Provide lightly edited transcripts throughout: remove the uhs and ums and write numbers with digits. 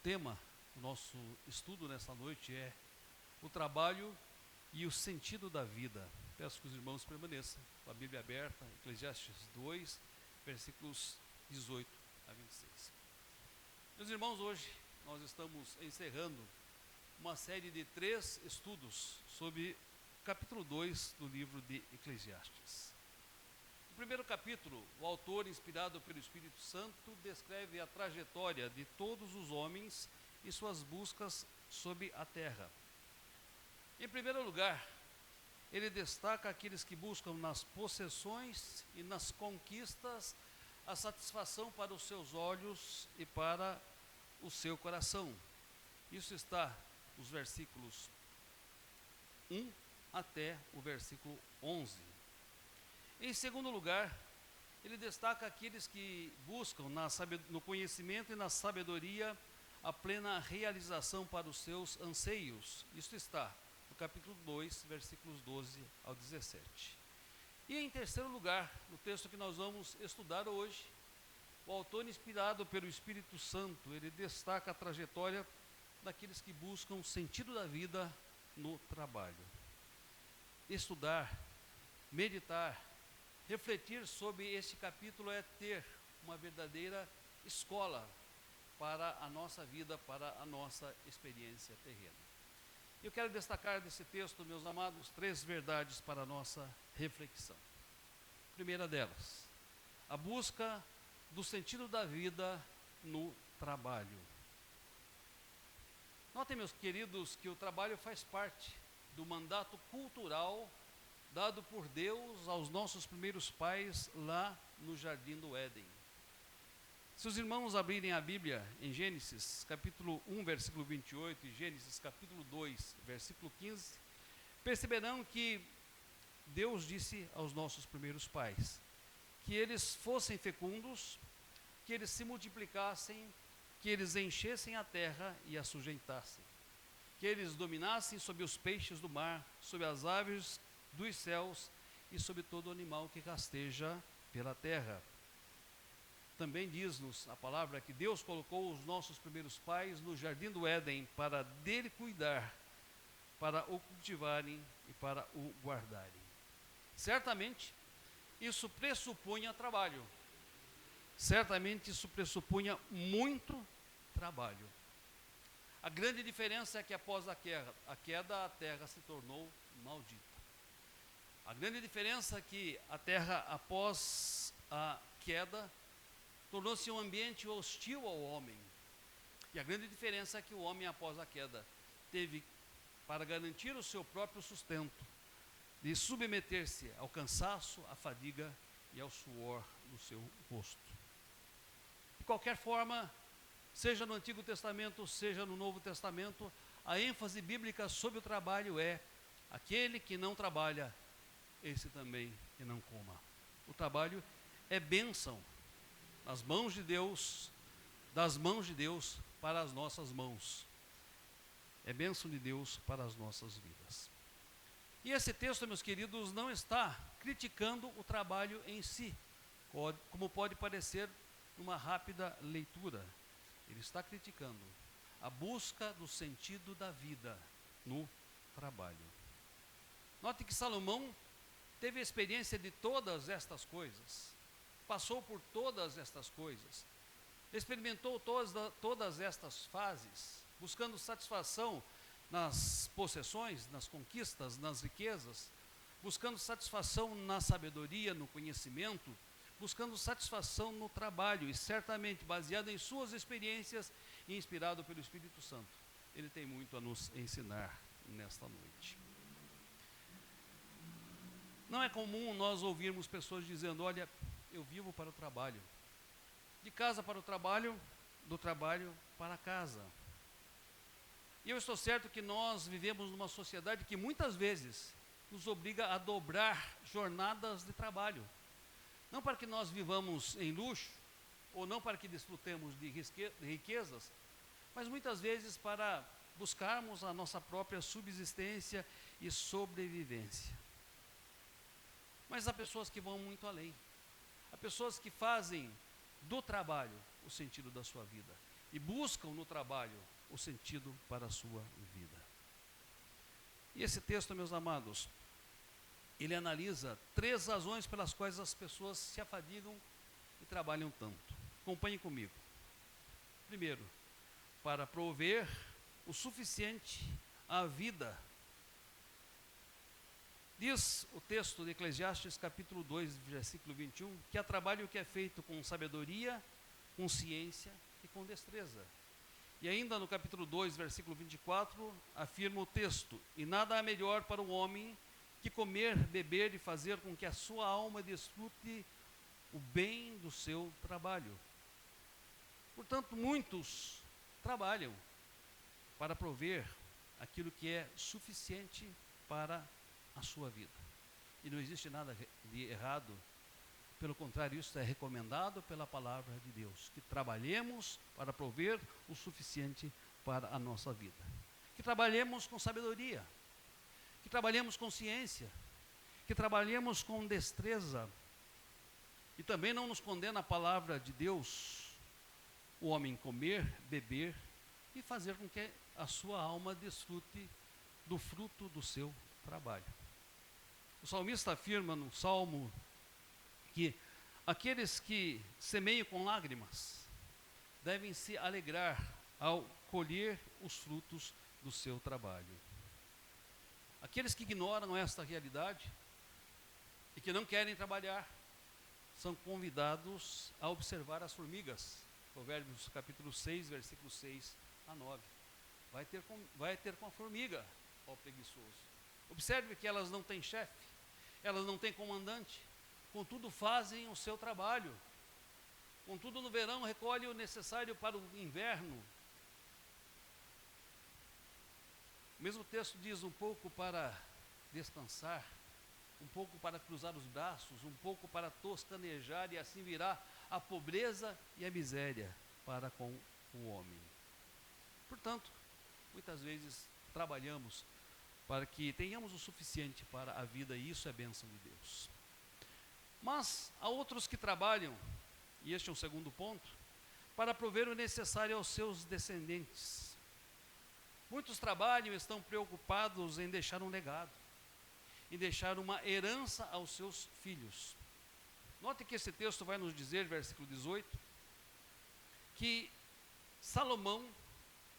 tema do nosso estudo nessa noite é o trabalho e o sentido da vida. Peço que os irmãos permaneçam com a Bíblia aberta, Eclesiastes 2, versículos 18 a 26. Meus irmãos, hoje nós estamos encerrando uma série de 3 estudos sobre o capítulo 2 do livro de Eclesiastes. No primeiro capítulo, o autor, inspirado pelo Espírito Santo, descreve a trajetória de todos os homens e suas buscas sobre a terra. Em primeiro lugar, ele destaca aqueles que buscam nas possessões e nas conquistas a satisfação para os seus olhos e para o seu coração. Isso está nos versículos 1 até o versículo 11. Em segundo lugar, ele destaca aqueles que buscam no conhecimento e na sabedoria a plena realização para os seus anseios. Isso está no capítulo 2, versículos 12 ao 17. E em terceiro lugar, no texto que nós vamos estudar hoje, o autor, inspirado pelo Espírito Santo, ele destaca a trajetória daqueles que buscam o sentido da vida no trabalho. Estudar, meditar, refletir sobre este capítulo é ter uma verdadeira escola para a nossa vida, para a nossa experiência terrena. Eu quero destacar desse texto, meus amados, 3 verdades para a nossa reflexão. Primeira delas, a busca do sentido da vida no trabalho. Notem, meus queridos, que o trabalho faz parte do mandato cultural dado por Deus aos nossos primeiros pais lá no Jardim do Éden. Se os irmãos abrirem a Bíblia em Gênesis capítulo 1, versículo 28 e Gênesis capítulo 2, versículo 15, perceberão que Deus disse aos nossos primeiros pais que eles fossem fecundos, que eles se multiplicassem, que eles enchessem a terra e a sujeitassem, que eles dominassem sobre os peixes do mar, sobre as aves dos céus e sobre todo animal que rasteja pela terra. Também diz-nos a palavra que Deus colocou os nossos primeiros pais no Jardim do Éden para dele cuidar, para o cultivarem e para o guardarem. Certamente, isso pressupunha trabalho. Certamente, isso pressupunha muito trabalho. A grande diferença é que após a queda, a terra se tornou maldita. A grande diferença é que a terra, após a queda, tornou-se um ambiente hostil ao homem. E a grande diferença é que o homem, após a queda, teve, para garantir o seu próprio sustento, de submeter-se ao cansaço, à fadiga e ao suor do seu rosto. De qualquer forma, seja no Antigo Testamento, seja no Novo Testamento, a ênfase bíblica sobre o trabalho é: aquele que não trabalha, esse também que não coma. O trabalho é bênção nas mãos de Deus, das mãos de Deus para as nossas mãos. É bênção de Deus para as nossas vidas. E esse texto, meus queridos, não está criticando o trabalho em si, como pode parecer numa rápida leitura. Ele está criticando a busca do sentido da vida no trabalho. Note que Salomão teve a experiência de todas estas coisas, passou por todas estas coisas, experimentou todas estas fases, buscando satisfação nas possessões, nas conquistas, nas riquezas, buscando satisfação na sabedoria, no conhecimento, buscando satisfação no trabalho, e certamente baseado em suas experiências e inspirado pelo Espírito Santo. Ele tem muito a nos ensinar nesta noite. Não é comum nós ouvirmos pessoas dizendo: olha, eu vivo para o trabalho, de casa para o trabalho, do trabalho para casa. E eu estou certo que nós vivemos numa sociedade que muitas vezes nos obriga a dobrar jornadas de trabalho. Não para que nós vivamos em luxo, ou não para que desfrutemos de riquezas, mas muitas vezes para buscarmos a nossa própria subsistência e sobrevivência. Mas há pessoas que vão muito além. Há pessoas que fazem do trabalho o sentido da sua vida. e buscam no trabalho o sentido para a sua vida. E esse texto, meus amados, ele analisa 3 razões pelas quais as pessoas se afadigam e trabalham tanto. Acompanhe comigo. Primeiro, para prover o suficiente à vida. Diz o texto de Eclesiastes, capítulo 2, versículo 21, que há trabalho que é feito com sabedoria, com ciência e com destreza. E ainda no capítulo 2, versículo 24, afirma o texto: e nada há melhor para o homem que comer, beber e fazer com que a sua alma desfrute o bem do seu trabalho. Portanto, muitos trabalham para prover aquilo que é suficiente para a sua vida. E não existe nada de errado, pelo contrário, isso é recomendado pela palavra de Deus, que trabalhemos para prover o suficiente para a nossa vida. Que trabalhemos com sabedoria, que trabalhemos com ciência, que trabalhemos com destreza. E também não nos condena a palavra de Deus o homem comer, beber e fazer com que a sua alma desfrute do fruto do seu trabalho. O salmista afirma no Salmo que aqueles que semeiam com lágrimas devem se alegrar ao colher os frutos do seu trabalho. Aqueles que ignoram esta realidade e que não querem trabalhar são convidados a observar as formigas. Provérbios capítulo 6, versículos 6 a 9. Vai ter com a formiga, ó preguiçoso. Observe que elas não têm chefe, elas não têm comandante, contudo fazem o seu trabalho. Contudo, no verão recolhe o necessário para o inverno. O mesmo texto diz um pouco para descansar, um pouco para cruzar os braços, um pouco para toscanejar, e assim virá a pobreza e a miséria para com o homem. Portanto, muitas vezes trabalhamos para que tenhamos o suficiente para a vida, e isso é bênção de Deus. Mas há outros que trabalham, e este é o segundo ponto, para prover o necessário aos seus descendentes. Muitos trabalham e estão preocupados em deixar um legado, em deixar uma herança aos seus filhos. Note que esse texto vai nos dizer, versículo 18, que Salomão,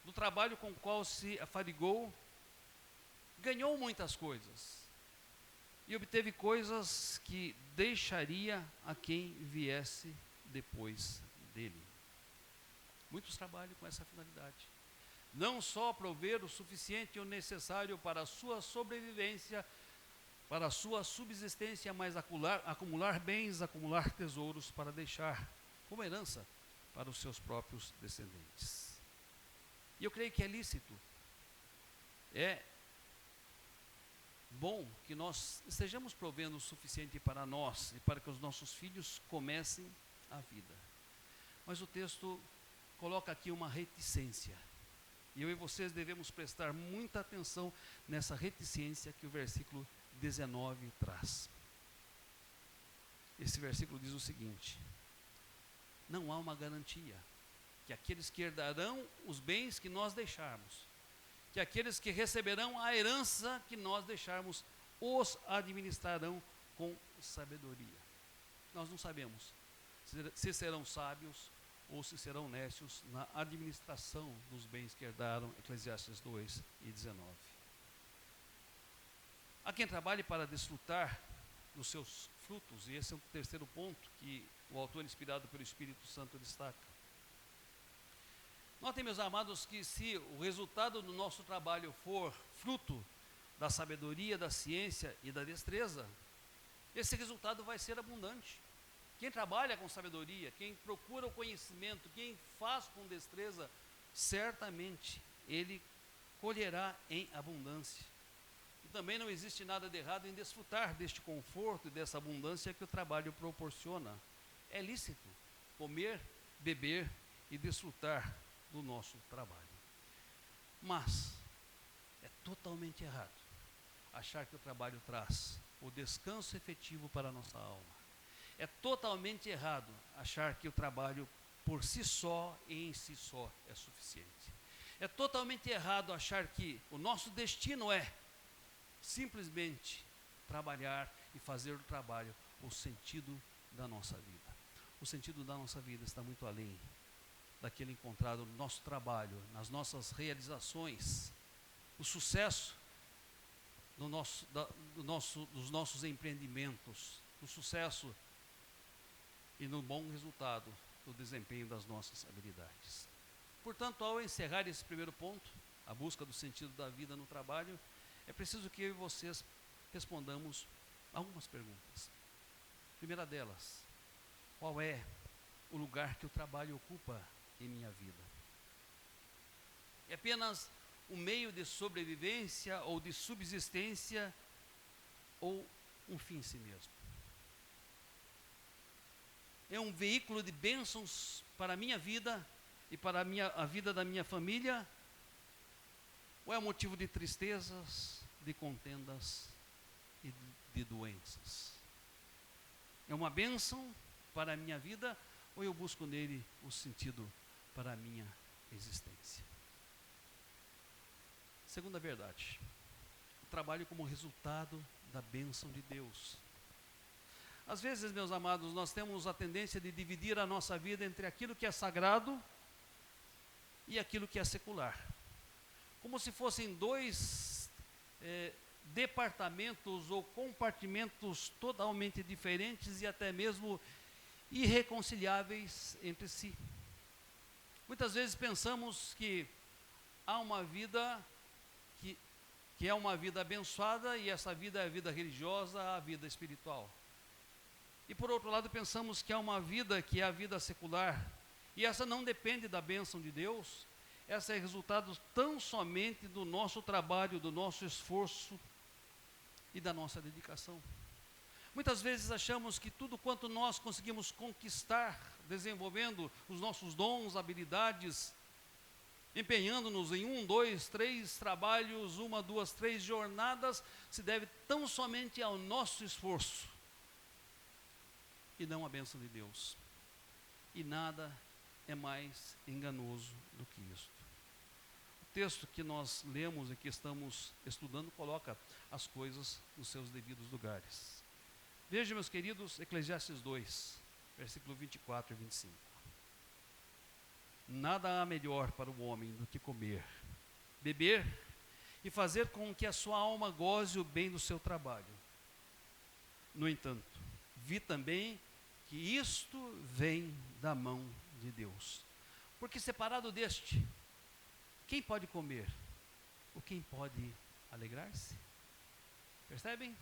do trabalho com o qual se afadigou, ganhou muitas coisas e obteve coisas que deixaria a quem viesse depois dele. Muitos trabalham com essa finalidade, não só prover o suficiente e o necessário para a sua sobrevivência, para a sua subsistência, mas acumular bens, acumular tesouros para deixar como herança para os seus próprios descendentes. E eu creio que é lícito, é bom que nós estejamos provendo o suficiente para nós e para que os nossos filhos comecem a vida. Mas o texto coloca aqui uma reticência. E eu e vocês devemos prestar muita atenção nessa reticência que o versículo 19 traz. Esse versículo diz o seguinte: não há uma garantia que aqueles que herdarão os bens que nós deixarmos, que aqueles que receberão a herança que nós deixarmos, os administrarão com sabedoria. Nós não sabemos se serão sábios ou se serão nécios na administração dos bens que herdaram. Eclesiastes 2 e 19. Há quem trabalhe para desfrutar dos seus frutos, e esse é o terceiro ponto que o autor, inspirado pelo Espírito Santo, destaca. Notem, meus amados, que se o resultado do nosso trabalho for fruto da sabedoria, da ciência e da destreza, esse resultado vai ser abundante. Quem trabalha com sabedoria, quem procura o conhecimento, quem faz com destreza, certamente ele colherá em abundância. E também não existe nada de errado em desfrutar deste conforto e dessa abundância que o trabalho proporciona. É lícito comer, beber e desfrutar do nosso trabalho. Mas é totalmente errado achar que o trabalho traz o descanso efetivo para a nossa alma. É totalmente errado achar que o trabalho por si só e em si só é suficiente. É totalmente errado achar que o nosso destino é simplesmente trabalhar e fazer do trabalho o sentido da nossa vida. O sentido da nossa vida está muito além daquele encontrado no nosso trabalho, nas nossas realizações, o sucesso dos nossos empreendimentos, o sucesso e no bom resultado do desempenho das nossas habilidades. Portanto, ao encerrar esse primeiro ponto, a busca do sentido da vida no trabalho, é preciso que eu e vocês respondamos algumas perguntas. Primeira delas, qual é o lugar que o trabalho ocupa em minha vida? É apenas um meio de sobrevivência ou de subsistência ou um fim em si mesmo? É um veículo de bênçãos para a minha vida e para a vida da minha família? Ou é um motivo de tristezas, de contendas e de doenças? É uma bênção para a minha vida ou eu busco nele o sentido para a minha existência? Segunda verdade, o trabalho como resultado da bênção de Deus. Às vezes, meus amados, nós temos a tendência de dividir a nossa vida entre aquilo que é sagrado e aquilo que é secular. Como se fossem dois departamentos ou compartimentos totalmente diferentes e até mesmo irreconciliáveis entre si. Muitas vezes pensamos que há uma vida que é uma vida abençoada e essa vida é a vida religiosa, a vida espiritual. E por outro lado pensamos que há uma vida que é a vida secular e essa não depende da bênção de Deus, essa é resultado tão somente do nosso trabalho, do nosso esforço e da nossa dedicação. Muitas vezes achamos que tudo quanto nós conseguimos conquistar, desenvolvendo os nossos dons, habilidades, empenhando-nos em 1, 2, 3 trabalhos, 1, 2, 3 jornadas, se deve tão somente ao nosso esforço e não à bênção de Deus. E nada é mais enganoso do que isto. O texto que nós lemos e que estamos estudando coloca as coisas nos seus devidos lugares. Veja, meus queridos, Eclesiastes 2, versículo 24 e 25. Nada há melhor para o homem do que comer, beber e fazer com que a sua alma goze o bem do seu trabalho. No entanto, vi também que isto vem da mão de Deus. Porque separado deste, quem pode comer? Ou quem pode alegrar-se? Percebem?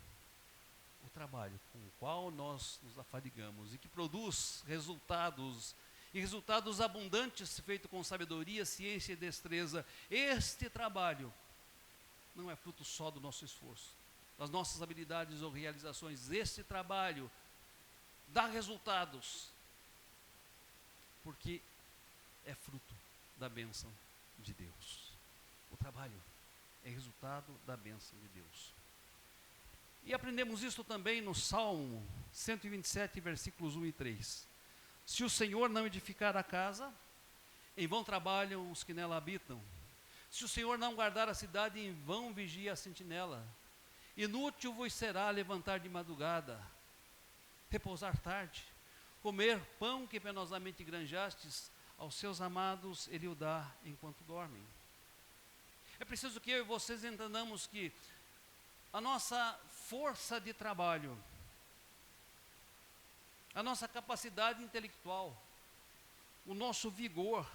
O trabalho com o qual nós nos afadigamos e que produz resultados, e resultados abundantes, feito com sabedoria, ciência e destreza. Este trabalho não é fruto só do nosso esforço, das nossas habilidades ou realizações. Este trabalho dá resultados, porque é fruto da bênção de Deus. O trabalho é resultado da bênção de Deus. E aprendemos isso também no Salmo 127, versículos 1 e 3. Se o Senhor não edificar a casa, em vão trabalham os que nela habitam. Se o Senhor não guardar a cidade, em vão vigia a sentinela. Inútil vos será levantar de madrugada, repousar tarde, comer pão que penosamente granjastes, aos seus amados ele o dá enquanto dormem. É preciso que eu e vocês entendamos que a nossa força de trabalho, a nossa capacidade intelectual, o nosso vigor,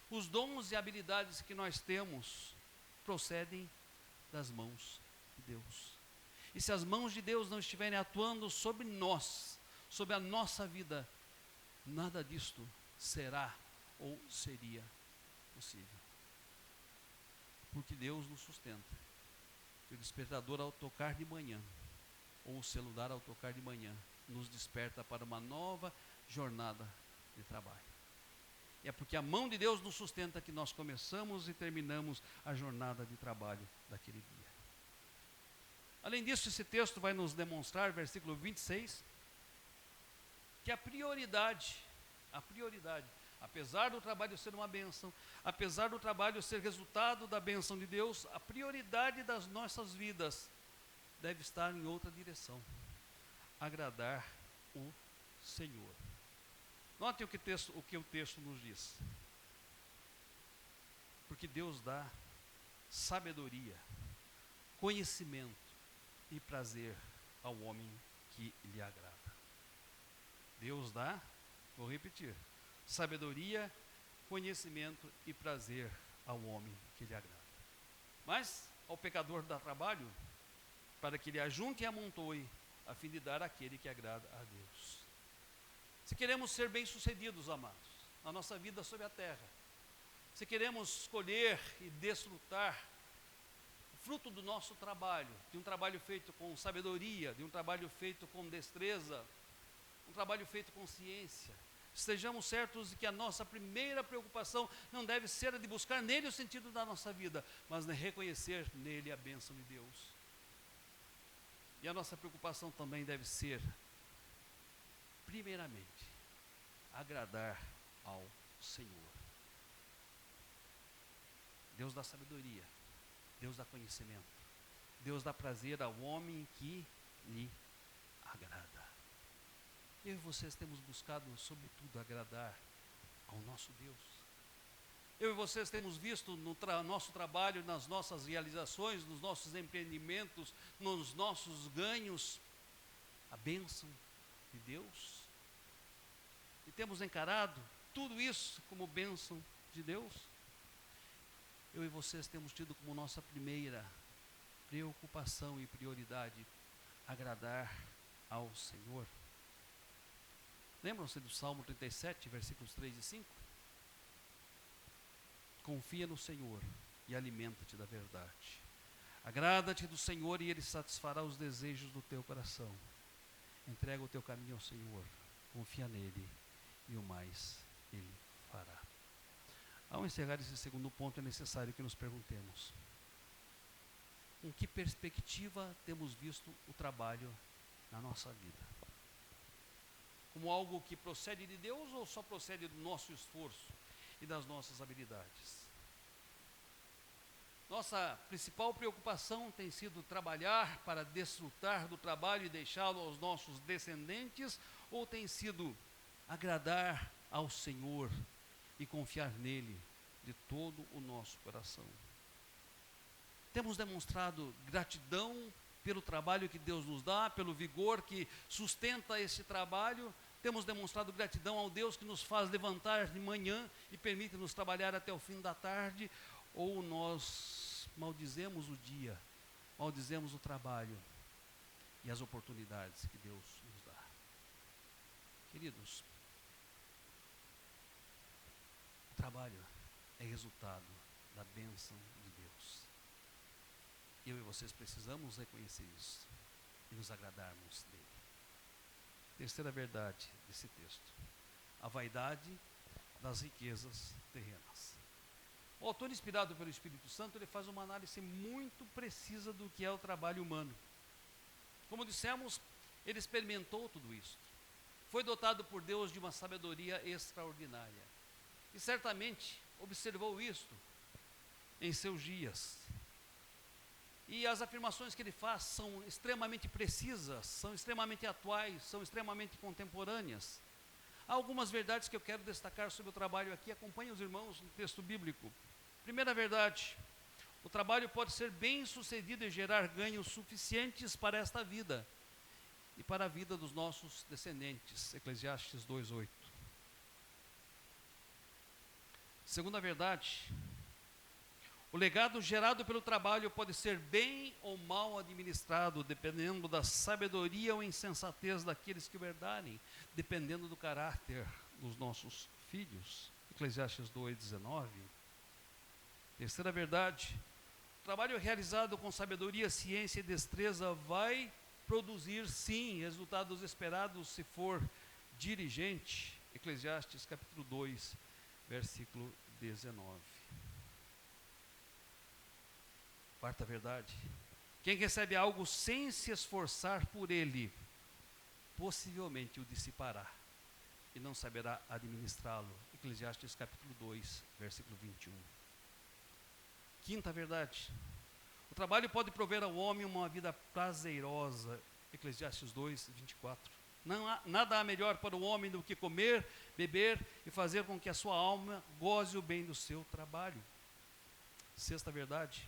os dons e habilidades que nós temos, procedem das mãos de Deus. E se as mãos de Deus não estiverem atuando sobre nós, sobre a nossa vida, nada disto será ou seria possível. Porque Deus nos sustenta. O despertador ao tocar de manhã, ou o celular ao tocar de manhã, nos desperta para uma nova jornada de trabalho. É porque a mão de Deus nos sustenta que nós começamos e terminamos a jornada de trabalho daquele dia. Além disso, esse texto vai nos demonstrar, versículo 26, que a prioridade A prioridade. Apesar do trabalho ser uma bênção, apesar do trabalho ser resultado da bênção de Deus, a prioridade das nossas vidas deve estar em outra direção. Agradar o Senhor. Notem o que o texto nos diz. Porque Deus dá sabedoria, conhecimento e prazer ao homem que lhe agrada. Deus dá, vou repetir, sabedoria, conhecimento e prazer ao homem que lhe agrada. Mas ao pecador dá trabalho para que ele ajunte e amontoe, a fim de dar àquele que agrada a Deus. Se queremos ser bem-sucedidos, amados, na nossa vida sobre a terra, se queremos escolher e desfrutar o fruto do nosso trabalho, de um trabalho feito com sabedoria, de um trabalho feito com destreza, um trabalho feito com ciência, estejamos certos de que a nossa primeira preocupação não deve ser a de buscar nele o sentido da nossa vida, mas de reconhecer nele a bênção de Deus. E a nossa preocupação também deve ser, primeiramente, agradar ao Senhor. Deus dá sabedoria, Deus dá conhecimento, Deus dá prazer ao homem que lhe agrada. Eu e vocês temos buscado, sobretudo, agradar ao nosso Deus. Eu e vocês temos visto no nosso trabalho, nas nossas realizações, nos nossos empreendimentos, nos nossos ganhos, a bênção de Deus. E temos encarado tudo isso como bênção de Deus. Eu e vocês temos tido como nossa primeira preocupação e prioridade agradar ao Senhor. Lembram-se do Salmo 37, versículos 3 e 5? Confia no Senhor e alimenta-te da verdade. Agrada-te do Senhor e Ele satisfará os desejos do teu coração. Entrega o teu caminho ao Senhor, confia nele e o mais Ele fará. Ao encerrar esse segundo ponto, é necessário que nos perguntemos: com que perspectiva temos visto o trabalho na nossa vida? Como algo que procede de Deus ou só procede do nosso esforço e das nossas habilidades? Nossa principal preocupação tem sido trabalhar para desfrutar do trabalho e deixá-lo aos nossos descendentes, ou tem sido agradar ao Senhor e confiar nele de todo o nosso coração? Temos demonstrado gratidão pelo trabalho que Deus nos dá, pelo vigor que sustenta esse trabalho? Temos demonstrado gratidão ao Deus que nos faz levantar de manhã e permite-nos trabalhar até o fim da tarde? Ou nós maldizemos o dia, maldizemos o trabalho e as oportunidades que Deus nos dá? Queridos, o trabalho é resultado da bênção de Deus. Eu e vocês precisamos reconhecer isso e nos agradarmos dele. Terceira verdade desse texto: a vaidade das riquezas terrenas. O autor, inspirado pelo Espírito Santo, ele faz uma análise muito precisa do que é o trabalho humano. Como dissemos, ele experimentou tudo isso. Foi dotado por Deus de uma sabedoria extraordinária. E certamente observou isto em seus dias. E as afirmações que ele faz são extremamente precisas, são extremamente atuais, são extremamente contemporâneas. Há algumas verdades que eu quero destacar sobre o trabalho aqui. Acompanhem os irmãos no texto bíblico. Primeira verdade: o trabalho pode ser bem sucedido e gerar ganhos suficientes para esta vida e para a vida dos nossos descendentes. Eclesiastes 2:8. Segunda verdade: o legado gerado pelo trabalho pode ser bem ou mal administrado, dependendo da sabedoria ou insensatez daqueles que o herdarem, dependendo do caráter dos nossos filhos. Eclesiastes 2:19. Terceira verdade: o trabalho realizado com sabedoria, ciência e destreza vai produzir, sim, resultados esperados se for diligente. Eclesiastes capítulo 2, versículo 19. Quarta verdade: quem recebe algo sem se esforçar por ele, possivelmente o dissipará. e não saberá administrá-lo. Eclesiastes capítulo 2, versículo 21. Quinta verdade: o trabalho pode prover ao homem uma vida prazerosa. Eclesiastes 2, 24. Nada há melhor para o homem do que comer, beber e fazer com que a sua alma goze o bem do seu trabalho. Sexta verdade: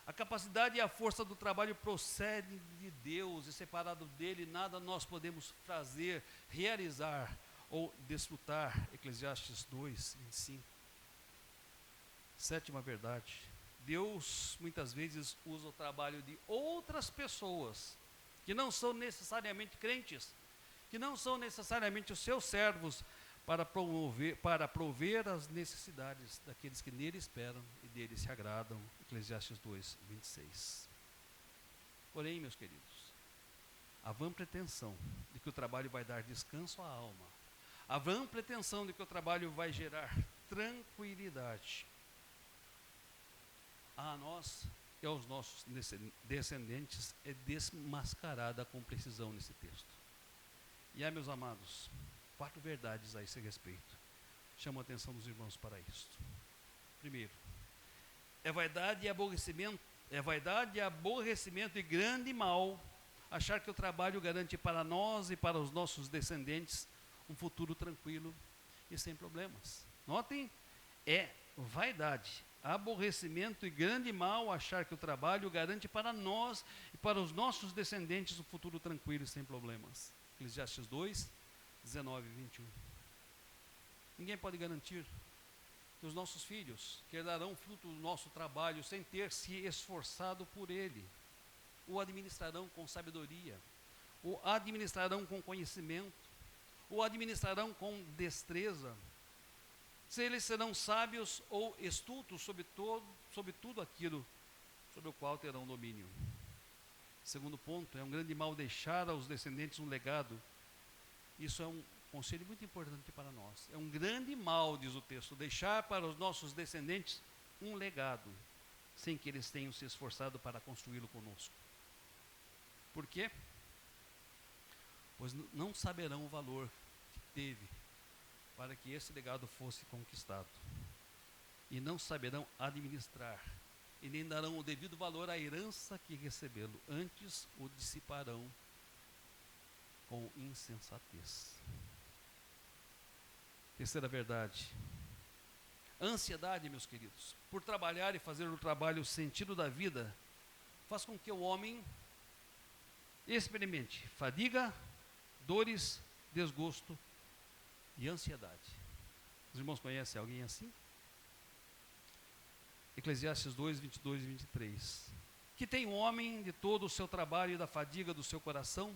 a capacidade e a força do trabalho procedem de Deus, e separado dele nada nós podemos fazer, realizar ou desfrutar. Eclesiastes 2, 25. Sétima verdade: Deus muitas vezes usa o trabalho de outras pessoas que não são necessariamente crentes, que não são necessariamente os seus servos, para prover as necessidades daqueles que nele esperam e dele se agradam. Eclesiastes 2, 26. Porém, meus queridos, a vã pretensão de que o trabalho vai dar descanso à alma, a vã pretensão de que o trabalho vai gerar tranquilidade a nós e aos nossos descendentes é desmascarada com precisão nesse texto. E meus amados, 4 verdades a esse respeito. Chamo a atenção dos irmãos para isto. Primeiro, é vaidade e aborrecimento e grande mal achar que o trabalho garante para nós e para os nossos descendentes um futuro tranquilo e sem problemas. Notem, é vaidade, aborrecimento e grande mal achar que o trabalho garante para nós e para os nossos descendentes um futuro tranquilo e sem problemas. Eclesiastes 2, 19 e 21. Ninguém pode garantir que os nossos filhos que herdarão fruto do nosso trabalho sem ter se esforçado por ele, o administrarão com sabedoria, o administrarão com conhecimento, o administrarão com destreza, se eles serão sábios ou estultos sobre tudo aquilo sobre o qual terão domínio. Segundo ponto, é um grande mal deixar aos descendentes um legado. Isso é um conselho muito importante para nós. É um grande mal, diz o texto, deixar para os nossos descendentes um legado, sem que eles tenham se esforçado para construí-lo conosco. Por quê? Pois não saberão o valor que teve para que esse legado fosse conquistado. E não saberão administrar, e nem darão o devido valor à herança que recebê-lo. Antes o dissiparão com insensatez. Terceira verdade: a ansiedade, meus queridos, por trabalhar e fazer o trabalho o sentido da vida, faz com que o homem experimente fadiga, dores, desgosto e ansiedade. Os irmãos conhecem alguém assim? Eclesiastes 2, 22 e 23. Que tem o homem de todo o seu trabalho e da fadiga do seu coração,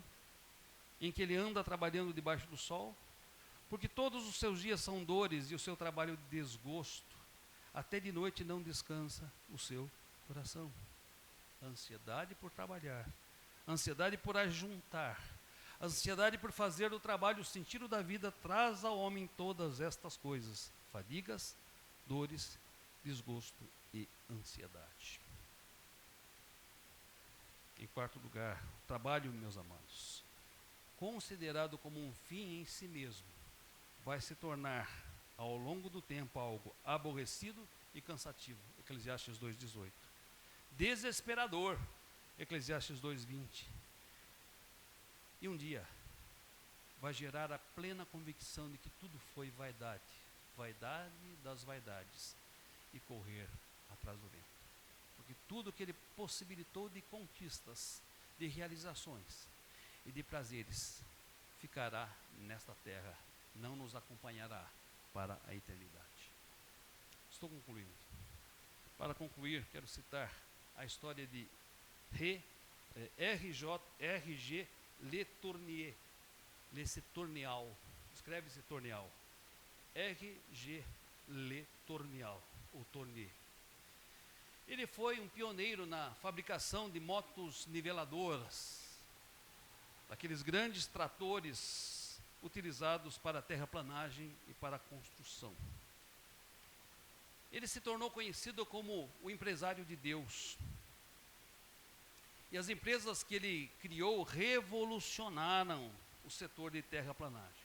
em que ele anda trabalhando debaixo do sol, porque todos os seus dias são dores e o seu trabalho desgosto, até de noite não descansa o seu coração. Ansiedade por trabalhar, ansiedade por ajuntar, ansiedade por fazer o trabalho o sentido da vida traz ao homem todas estas coisas: fadigas, dores, desgosto e ansiedade. Em quarto lugar, o trabalho, meus amados, considerado como um fim em si mesmo, vai se tornar ao longo do tempo algo aborrecido e cansativo. Eclesiastes 2:18. Desesperador. Eclesiastes 2:20. E um dia vai gerar a plena convicção de que tudo foi vaidade, vaidade das vaidades, e correr atrás do vento. Porque tudo que ele possibilitou de conquistas, de realizações e de prazeres ficará nesta terra, não nos acompanhará para a eternidade. Estou concluindo. Para concluir, quero citar a história de R.G. Le Tournial. Escreve-se Tournial. R.G. Le Tournial, ou Tournier. Ele foi um pioneiro na fabricação de motos niveladoras, daqueles grandes tratores utilizados para terraplanagem e para construção. Ele se tornou conhecido como o empresário de Deus. E as empresas que ele criou revolucionaram o setor de terraplanagem.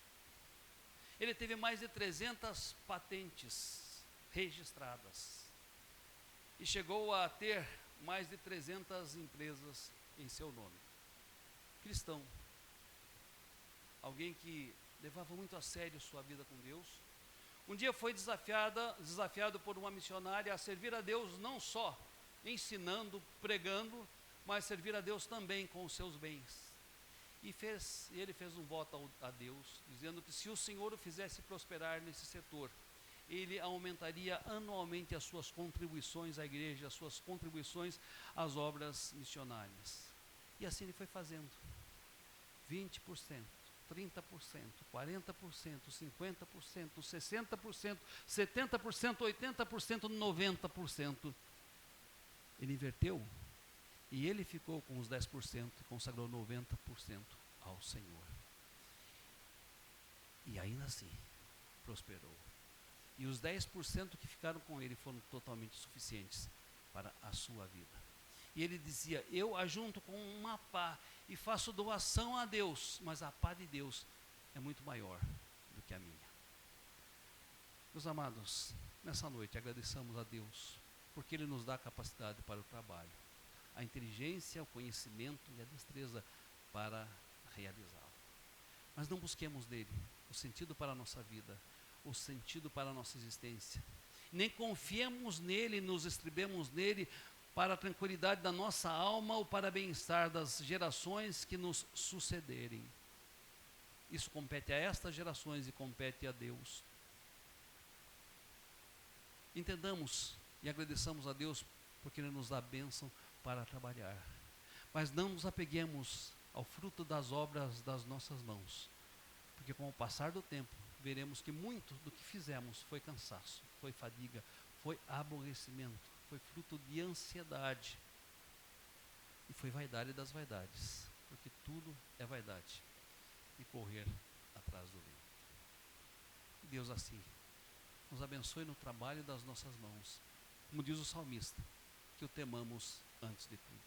Ele teve mais de 300 patentes registradas e chegou a ter mais de 300 empresas em seu nome. Cristão, alguém que levava muito a sério sua vida com Deus. Um dia foi desafiado por uma missionária a servir a Deus não só ensinando, pregando, mas servir a Deus também com os seus bens. E ele fez um voto a Deus, dizendo que se o Senhor o fizesse prosperar nesse setor, ele aumentaria anualmente as suas contribuições à igreja, as suas contribuições às obras missionárias. E assim ele foi fazendo. 20%, 30%, 40%, 50%, 60%, 70%, 80%, 90%. Ele inverteu e ele ficou com os 10% e consagrou 90% ao Senhor. E ainda assim, prosperou. E os 10% que ficaram com ele foram totalmente suficientes para a sua vida. E ele dizia, eu ajunto com uma pá e faço doação a Deus, mas a pá de Deus é muito maior do que a minha. Meus amados, nessa noite agradeçamos a Deus, porque Ele nos dá a capacidade para o trabalho, a inteligência, o conhecimento e a destreza para realizá-lo. Mas não busquemos nele o sentido para a nossa vida, o sentido para a nossa existência. Nem confiemos nele, nos estribemos nele para a tranquilidade da nossa alma ou para o bem-estar das gerações que nos sucederem. Isso compete a estas gerações e compete a Deus. Entendamos e agradeçamos a Deus porque Ele nos dá a bênção para trabalhar. Mas não nos apeguemos ao fruto das obras das nossas mãos, porque com o passar do tempo veremos que muito do que fizemos foi cansaço, foi fadiga, foi aborrecimento, foi fruto de ansiedade e foi vaidade das vaidades, porque tudo é vaidade e correr atrás do vento. Deus assim nos abençoe no trabalho das nossas mãos, como diz o salmista, que o temamos antes de tudo.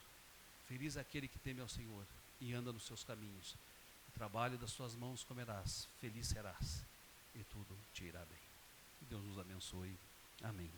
Feliz é aquele que teme ao Senhor e anda nos seus caminhos. O trabalho das suas mãos comerás, feliz serás e tudo te irá bem. Que Deus nos abençoe. Amém.